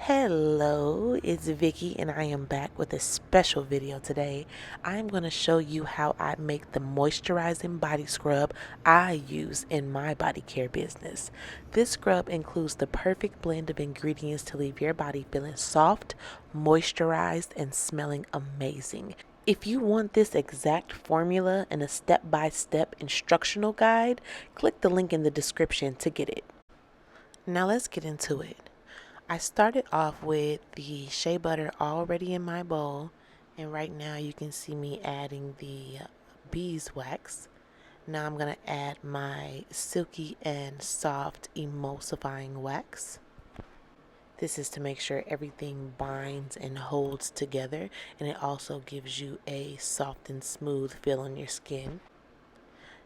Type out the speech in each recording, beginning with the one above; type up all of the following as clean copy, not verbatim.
Hello, it's Vicky and I am back with a special video today. I'm going to show you how I make the moisturizing body scrub I use in my body care business. This scrub includes the perfect blend of ingredients to leave your body feeling soft, moisturized, and smelling amazing. If you want this exact formula and a step-by-step instructional guide, click the link in the description to get it. Now let's get into it. I started off with the shea butter already in my bowl, and right now you can see me adding the beeswax. Now I'm going to add my silky and soft emulsifying wax. This is to make sure everything binds and holds together, and it also gives you a soft and smooth feel on your skin.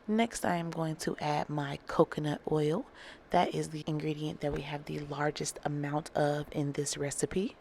Next, I am going to add my coconut oil. That is the ingredient that we have the largest amount of in this recipe.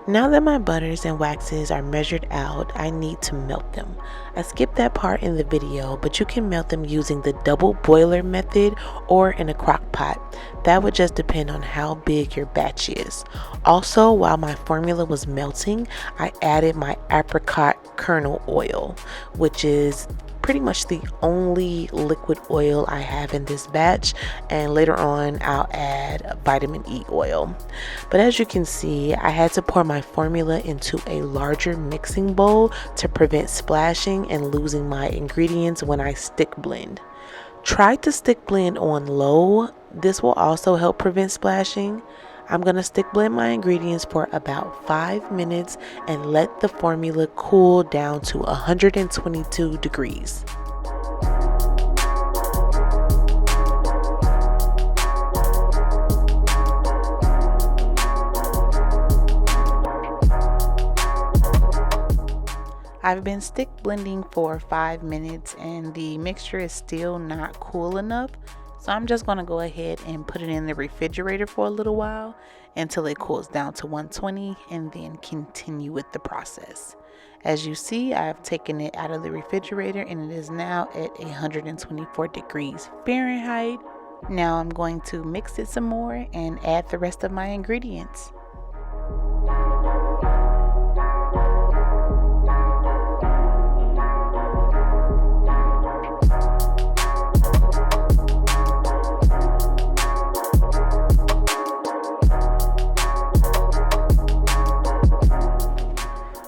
Now that my butters and waxes are measured out, I need to melt them. I skipped that part in the video, but you can melt them using the double boiler method or in a crock pot. That would just depend on how big your batch is. Also, while my formula was melting, I added my apricot kernel oil, which is pretty much the only liquid oil I have in this batch, and later on I'll add vitamin E oil. But as you can see, I had to pour my formula into a larger mixing bowl to prevent splashing and losing my ingredients when I stick blend. Try to stick blend on low. This will also help prevent splashing. I'm going to stick blend my ingredients for about 5 minutes and let the formula cool down to 122 degrees. I've been stick blending for 5 minutes and the mixture is still not cool enough. So I'm just going to go ahead and put it in the refrigerator for a little while until it cools down to 120 and then continue with the process. As you see, I've taken it out of the refrigerator and it is now at 124 degrees Fahrenheit. Now I'm going to mix it some more and add the rest of my ingredients.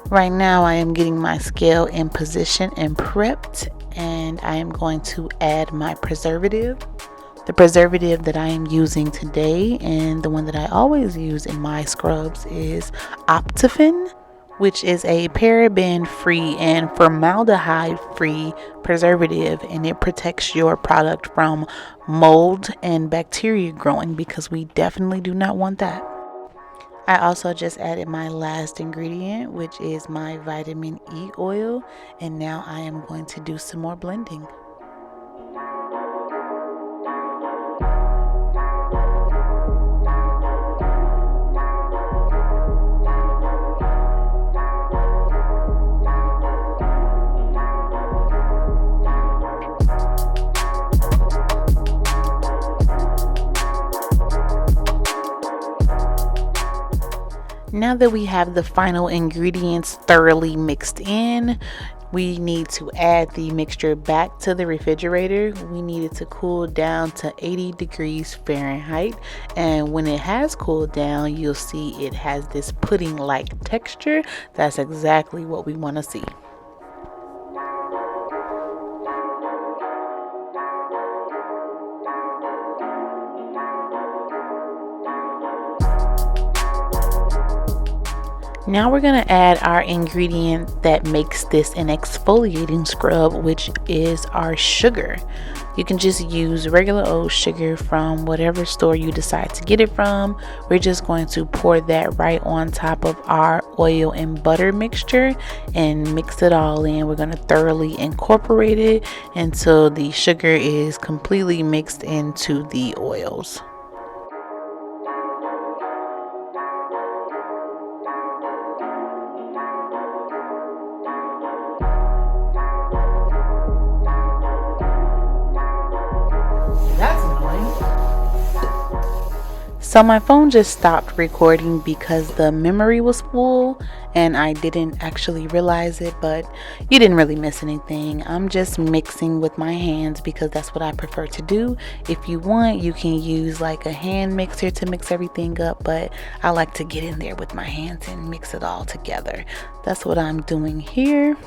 Right now I am getting my scale in position and prepped, and I am going to add my preservative. The preservative that I am using today and the one that I always use in my scrubs is Optifin, which is a paraben free and formaldehyde free preservative, and it protects your product from mold and bacteria growing because we definitely do not want that. I also just added my last ingredient, which is my vitamin E oil, and now I am going to do some more blending. Now that we have the final ingredients thoroughly mixed in, we need to add the mixture back to the refrigerator. We need it to cool down to 80 degrees Fahrenheit. And when it has cooled down, you'll see it has this pudding-like texture. That's exactly what we want to see. Now we're going to add our ingredient that makes this an exfoliating scrub, which is our sugar. You can just use regular old sugar from whatever store you decide to get it from. We're just going to pour that right on top of our oil and butter mixture and mix it all in. We're going to thoroughly incorporate it until the sugar is completely mixed into the oils. So my phone just stopped recording because the memory was full and I didn't actually realize it, but you didn't really miss anything. I'm just mixing with my hands because that's what I prefer to do. If you want, you can use like a hand mixer to mix everything up, but I like to get in there with my hands and mix it all together. That's what I'm doing here.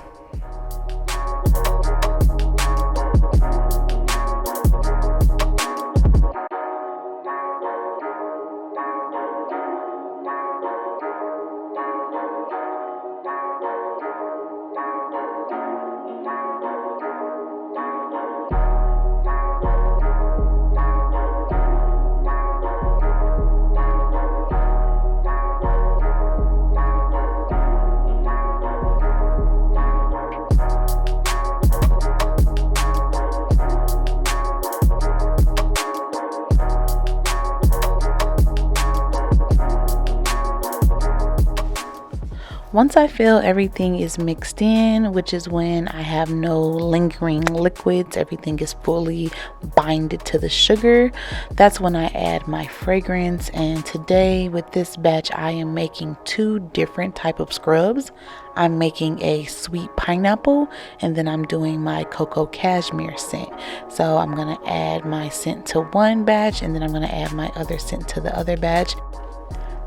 Once I feel everything is mixed in, which is when I have no lingering liquids, everything is fully binded to the sugar, that's when I add my fragrance. And today with this batch, I am making two different type of scrubs. I'm making a sweet pineapple, and then I'm doing my cocoa cashmere scent. So I'm gonna add my scent to one batch, and then I'm gonna add my other scent to the other batch.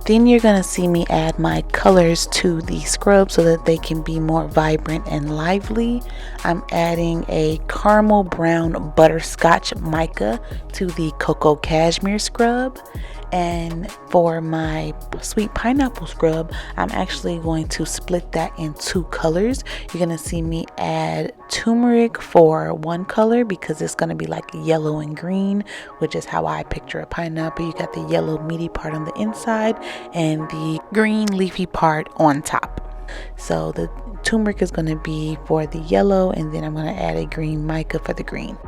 Then you're going to see me add my colors to the scrub so that they can be more vibrant and lively. I'm adding a caramel brown butterscotch mica to the cocoa cashmere scrub. And for my sweet pineapple scrub, I'm actually going to split that in two colors. You're going to see me add turmeric for one color because it's going to be like yellow and green, which is how I picture a pineapple. You got the yellow meaty part on the inside and the green leafy part on top. So the turmeric is going to be for the yellow, and then I'm going to add a green mica for the green.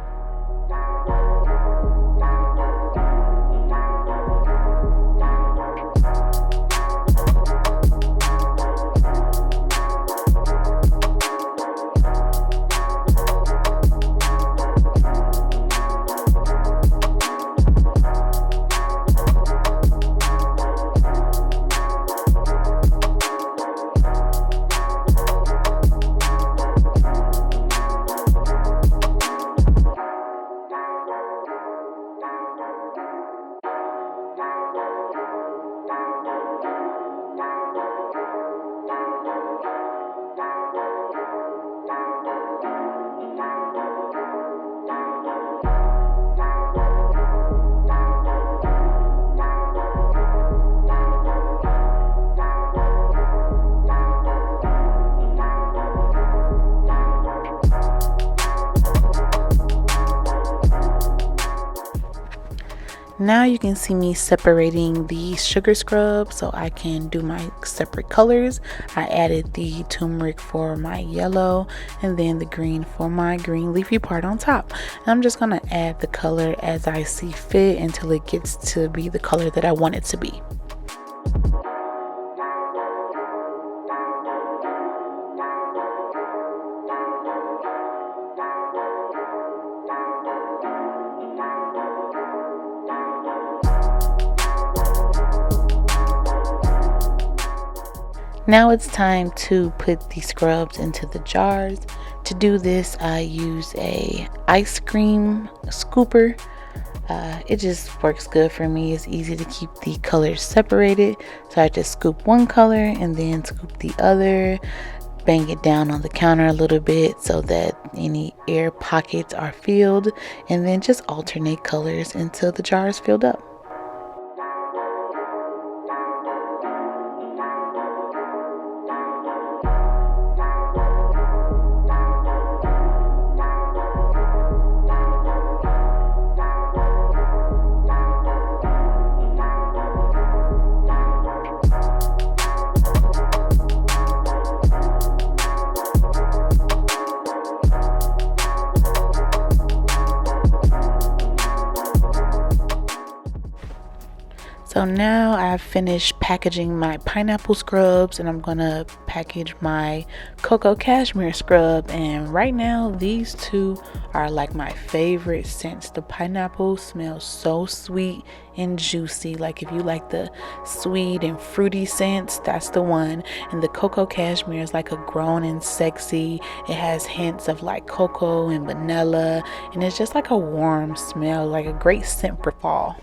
Now you can see me separating the sugar scrub so I can do my separate colors. I added the turmeric for my yellow and then the green for my green leafy part on top. And I'm just going to add the color as I see fit until it gets to be the color that I want it to be. Now it's time to put the scrubs into the jars. To do this, I use a ice cream scooper. It just works good for me. It's easy to keep the colors separated. So I just scoop one color and then scoop the other, bang it down on the counter a little bit so that any air pockets are filled, and then just alternate colors until the jar is filled up. So now I've finished packaging my pineapple scrubs, and I'm gonna package my cocoa cashmere scrub. And right now these two are like my favorite scents. The pineapple smells so sweet and juicy. Like if you like the sweet and fruity scents, that's the one. And the cocoa cashmere is like a grown and sexy. It has hints of like cocoa and vanilla, and it's just like a warm smell, like a great scent for fall.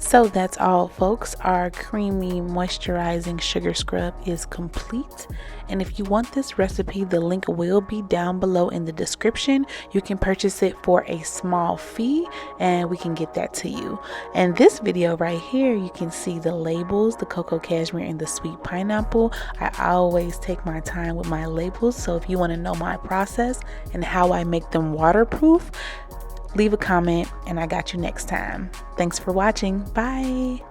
So that's all, folks. Our creamy moisturizing sugar scrub is complete. And if you want this recipe, the link will be down below in the description. You can purchase it for a small fee and we can get that to you. And this video right here, you can see the labels, the cocoa cashmere and the sweet pineapple. I always take my time with my labels. So if you want to know my process and how I make them waterproof, leave a comment and I got you next time. Thanks for watching. Bye.